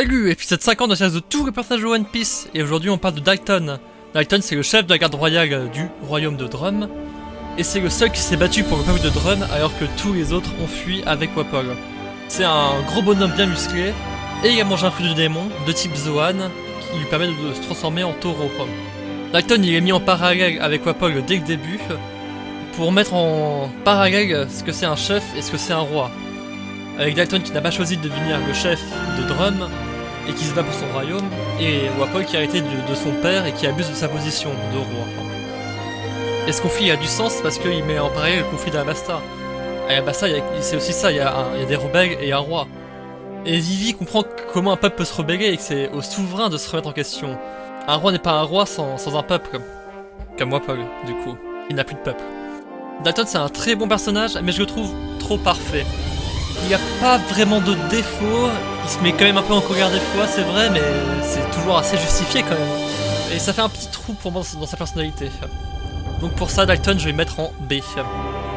Salut, épisode 50 de la série de tous les personnages de One Piece, et aujourd'hui on parle de Dalton. Dalton c'est le chef de la garde royale du royaume de Drum, et c'est le seul qui s'est battu pour le peuple de Drum alors que tous les autres ont fui avec Wapol. C'est un gros bonhomme bien musclé, et il a mangé un fruit de démon de type Zoan qui lui permet de se transformer en taureau. Dalton il est mis en parallèle avec Wapol dès le début, pour mettre en parallèle ce que c'est un chef et ce que c'est un roi. Avec Dalton qui n'a pas choisi de devenir le chef de Drum et qui se bat pour son royaume, et Wapol qui a hérité de son père et qui abuse de sa position de roi. Et ce conflit a du sens parce qu'il met en parallèle le conflit d'Alabasta. À Alabasta, c'est aussi ça, il y a des rebelles et un roi. Et Vivi comprend comment un peuple peut se rebeller et que c'est au souverain de se remettre en question. Un roi n'est pas un roi sans un peuple. Comme Wapol, du coup. Il n'a plus de peuple. Dalton c'est un très bon personnage, mais je le trouve trop parfait. Il n'y a pas vraiment de défaut, il se met quand même un peu en colère des fois, c'est vrai, mais c'est toujours assez justifié quand même. Et ça fait un petit trou pour moi dans sa personnalité. Donc pour ça, Dalton, je vais le mettre en B.